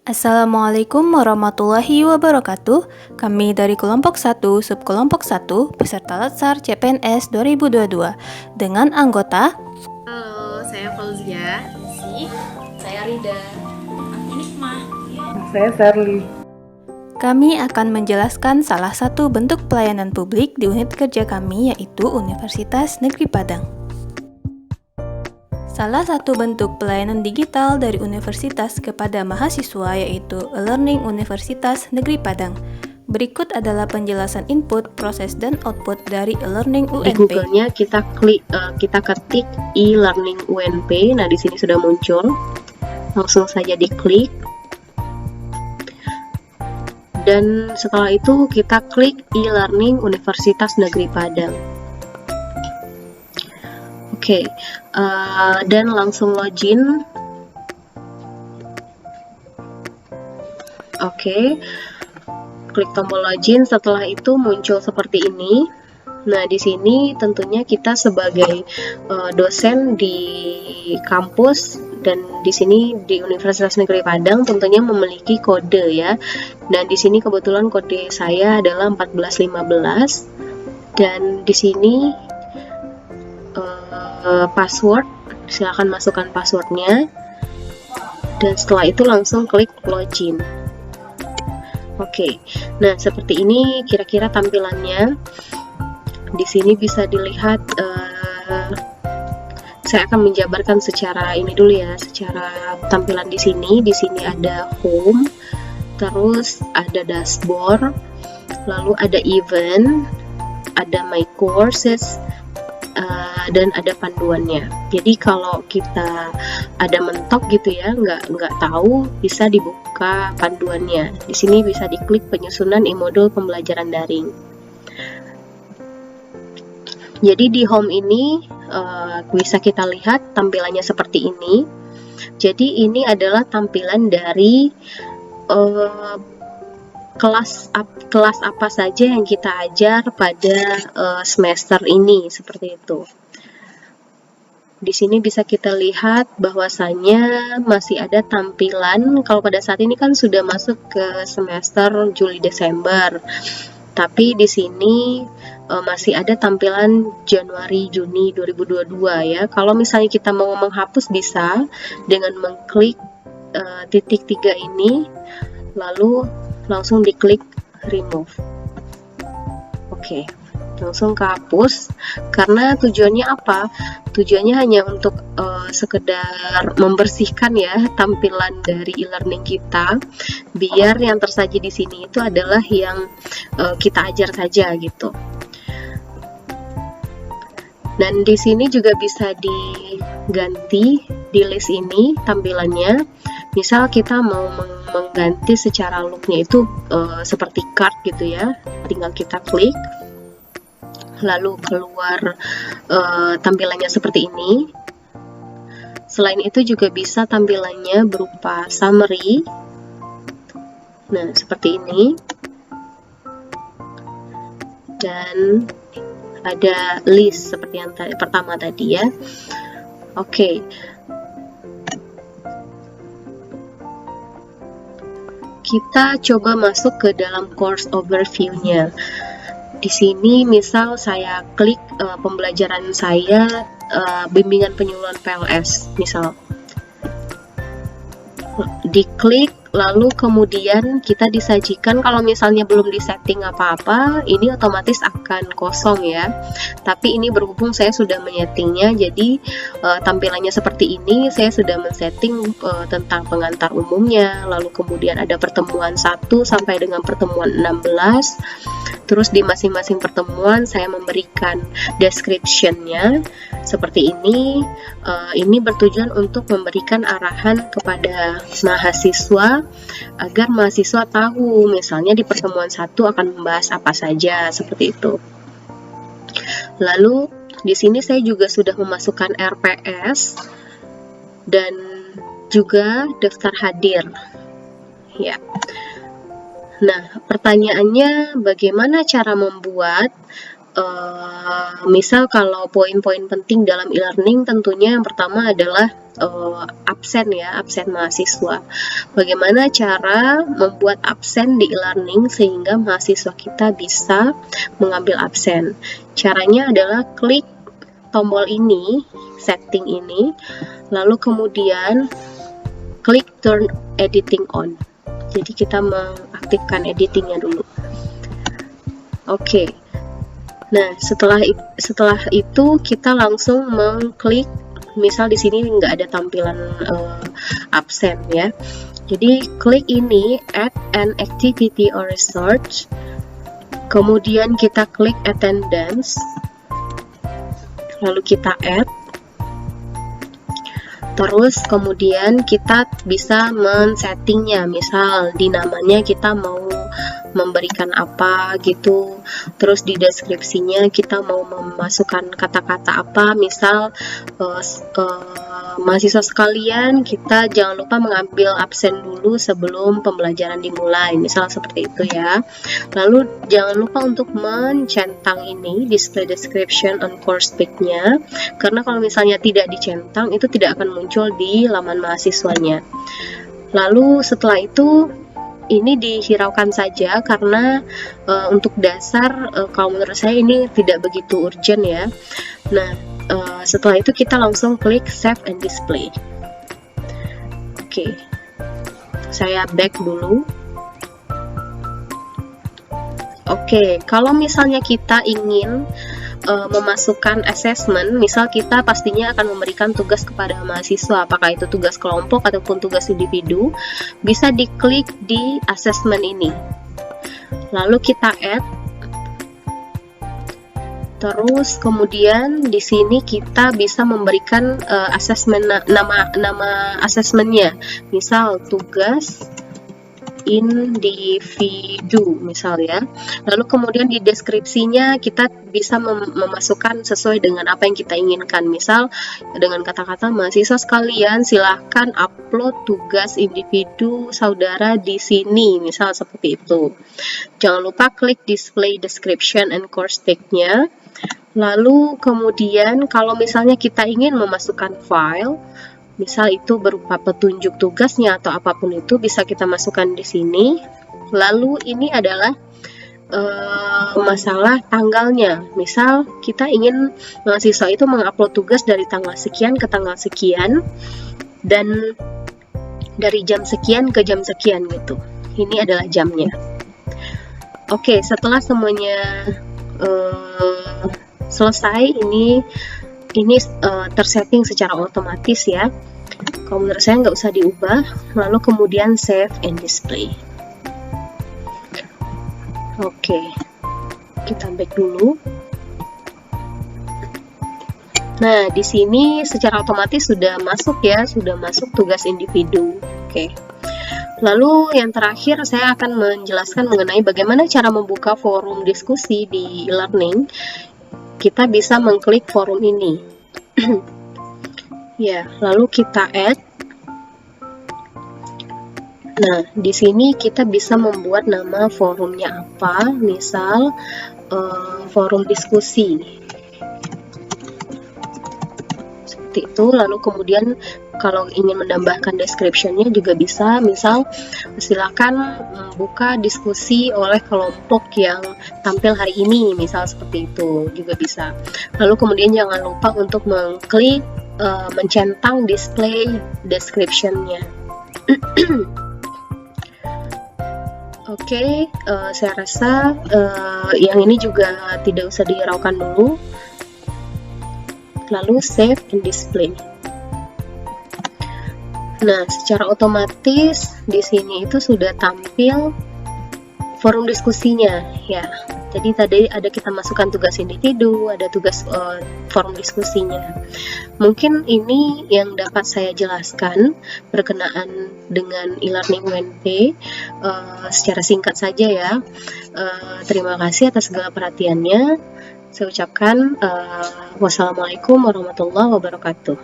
Assalamualaikum warahmatullahi wabarakatuh. Kami dari kelompok 1, subkelompok 1, peserta Latsar CPNS 2022 dengan anggota. Halo, saya Fauzia. Saya Rida. Nikmah. Saya Sherly. Kami akan menjelaskan salah satu bentuk pelayanan publik di unit kerja kami, yaitu Universitas Negeri Padang. Salah satu bentuk pelayanan digital dari universitas kepada mahasiswa yaitu e-learning Universitas Negeri Padang. Berikut adalah penjelasan input, proses, dan output dari e-learning UNP. Di Google-nya kita ketik e-learning UNP. Nah, di sini sudah muncul. Langsung saja diklik. Dan setelah itu kita klik e-learning Universitas Negeri Padang. Oke, dan langsung login. Oke, klik tombol login. Setelah itu muncul seperti ini. Nah, di sini tentunya kita sebagai dosen di kampus dan di sini di Universitas Negeri Padang tentunya memiliki kode ya. Dan di sini kebetulan kode saya adalah 1415 dan di sini password, silakan masukkan passwordnya dan setelah itu langsung klik login. Oke, nah seperti ini kira-kira tampilannya. Di sini bisa dilihat, saya akan menjabarkan secara ini dulu ya, secara tampilan di sini. Di sini ada home, terus ada dashboard, lalu ada event, ada my courses, dan ada panduannya. Jadi kalau kita ada mentok gitu ya, nggak tahu, bisa dibuka panduannya. Di sini bisa diklik penyusunan e-modul pembelajaran daring. Jadi di home ini bisa kita lihat tampilannya seperti ini. Jadi ini adalah tampilan dari kelas apa saja yang kita ajar pada semester ini, seperti itu. Di sini bisa kita lihat bahwasanya masih ada tampilan, kalau pada saat ini kan sudah masuk ke semester Juli Desember. Tapi di sini masih ada tampilan Januari Juni 2022 ya. Kalau misalnya kita mau menghapus bisa dengan mengklik titik 3 ini, lalu langsung diklik remove. Oke, langsung kehapus. Karena tujuannya apa? Tujuannya hanya untuk sekedar membersihkan ya tampilan dari e-learning kita, biar yang tersaji di sini itu adalah yang kita ajar saja gitu. Dan di sini juga bisa diganti di list ini tampilannya. Misal kita mau mengganti secara looknya itu seperti card gitu ya, tinggal kita klik, lalu keluar tampilannya seperti ini. Selain itu juga bisa tampilannya berupa summary. Nah, seperti ini. Dan ada list seperti yang pertama tadi ya. Oke. Kita coba masuk ke dalam course overview-nya. Di sini misal saya klik pembelajaran saya bimbingan penyuluhan PLS misal. Diklik lalu kemudian kita disajikan, kalau misalnya belum disetting apa-apa ini otomatis akan kosong ya. Tapi ini berhubung saya sudah menyetingnya, jadi tampilannya seperti ini. Saya sudah men-setting tentang pengantar umumnya, lalu kemudian ada pertemuan 1 sampai dengan pertemuan 16. Terus di masing-masing pertemuan saya memberikan description-nya seperti ini. Ini bertujuan untuk memberikan arahan kepada mahasiswa agar mahasiswa tahu misalnya di pertemuan 1 akan membahas apa saja, seperti itu. Lalu di sini saya juga sudah memasukkan RPS dan juga daftar hadir ya. Nah, pertanyaannya bagaimana cara membuat Misal kalau poin-poin penting dalam e-learning tentunya yang pertama adalah absen mahasiswa. Bagaimana cara membuat absen di e-learning sehingga mahasiswa kita bisa mengambil absen? Caranya adalah klik tombol ini, setting ini, lalu kemudian klik turn editing on. Jadi kita mengaktifkan editingnya dulu. Oke. Nah, setelah itu kita langsung mengklik, misal di sini nggak ada tampilan absen ya. Jadi klik ini, add an activity or research. Kemudian kita klik attendance. Lalu kita add. Terus kemudian kita bisa men-settingnya, misal di namanya kita mau memberikan apa gitu, terus di deskripsinya kita mau memasukkan kata-kata apa, misal mahasiswa sekalian, kita jangan lupa mengambil absen dulu sebelum pembelajaran dimulai, misal seperti itu ya. Lalu jangan lupa untuk mencentang ini, display description on course page-nya, karena kalau misalnya tidak dicentang itu tidak akan muncul di laman mahasiswanya. Lalu setelah itu ini dihiraukan saja karena untuk dasar kalau menurut saya ini tidak begitu urgent ya. Nah, setelah itu kita langsung klik save and display. Oke, saya back dulu. Oke, kalau misalnya kita ingin memasukkan assessment, misal kita pastinya akan memberikan tugas kepada mahasiswa, apakah itu tugas kelompok ataupun tugas individu, bisa diklik di assessment ini. Lalu kita add, terus kemudian di sini kita bisa memberikan assessment nama assessmentnya, misal tugas individu misal ya. Lalu kemudian di deskripsinya kita bisa memasukkan sesuai dengan apa yang kita inginkan, misal dengan kata-kata mahasiswa sekalian silahkan upload tugas individu saudara di sini, misal seperti itu. Jangan lupa klik display description and course tag-nya. Lalu kemudian kalau misalnya kita ingin memasukkan file, misal itu berupa petunjuk tugasnya atau apapun itu, bisa kita masukkan di sini. Lalu ini adalah masalah tanggalnya. Misal kita ingin mahasiswa itu mengupload tugas dari tanggal sekian ke tanggal sekian dan dari jam sekian ke jam sekian gitu. Ini adalah jamnya. Oke, setelah semuanya selesai, ini tersetting secara otomatis ya. Kalau menurut saya nggak usah diubah. Lalu kemudian save and display. Oke, kita back dulu. Nah, di sini secara otomatis sudah masuk ya, sudah masuk tugas individu. Oke. Lalu yang terakhir saya akan menjelaskan mengenai bagaimana cara membuka forum diskusi di e-learning. Kita bisa mengklik forum ini. Ya, lalu kita add. Nah, di sini kita bisa membuat nama forumnya apa, misal forum diskusi. Seperti itu. Lalu kemudian kalau ingin menambahkan description-nya juga bisa, misal silakan buka diskusi oleh kelompok yang tampil hari ini, misal seperti itu juga bisa. Lalu kemudian jangan lupa untuk mengklik mencentang display description-nya. Oke, saya rasa yang ini juga tidak usah dihiraukan dulu. Lalu save and display. Nah, secara otomatis di sini itu sudah tampil forum diskusinya ya. Jadi tadi ada kita masukkan tugas individu, ada tugas forum diskusinya. Mungkin ini yang dapat saya jelaskan berkenaan dengan e-learning UNP secara singkat saja ya. Terima kasih atas segala perhatiannya. Saya ucapkan wassalamualaikum warahmatullahi wabarakatuh.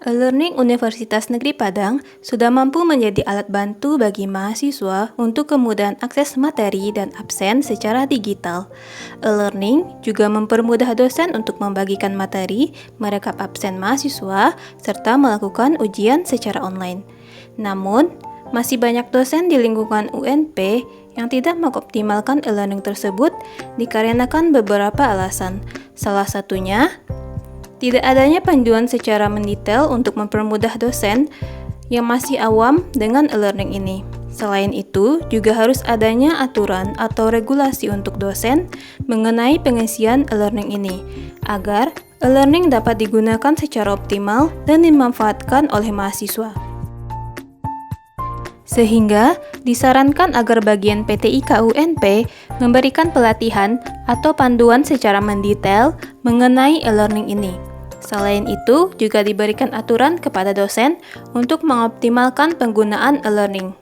E-learning Universitas Negeri Padang sudah mampu menjadi alat bantu bagi mahasiswa untuk kemudahan akses materi dan absen secara digital. E-learning juga mempermudah dosen untuk membagikan materi, merekap absen mahasiswa, serta melakukan ujian secara online. Namun, masih banyak dosen di lingkungan UNP yang tidak mengoptimalkan e-learning tersebut dikarenakan beberapa alasan. Salah satunya, tidak adanya panduan secara mendetail untuk mempermudah dosen yang masih awam dengan e-learning ini. Selain itu, juga harus adanya aturan atau regulasi untuk dosen mengenai pengisian e-learning ini, agar e-learning dapat digunakan secara optimal dan dimanfaatkan oleh mahasiswa. Sehingga disarankan agar bagian PTIK UNP memberikan pelatihan atau panduan secara mendetail mengenai e-learning ini. Selain itu, juga diberikan aturan kepada dosen untuk mengoptimalkan penggunaan e-learning.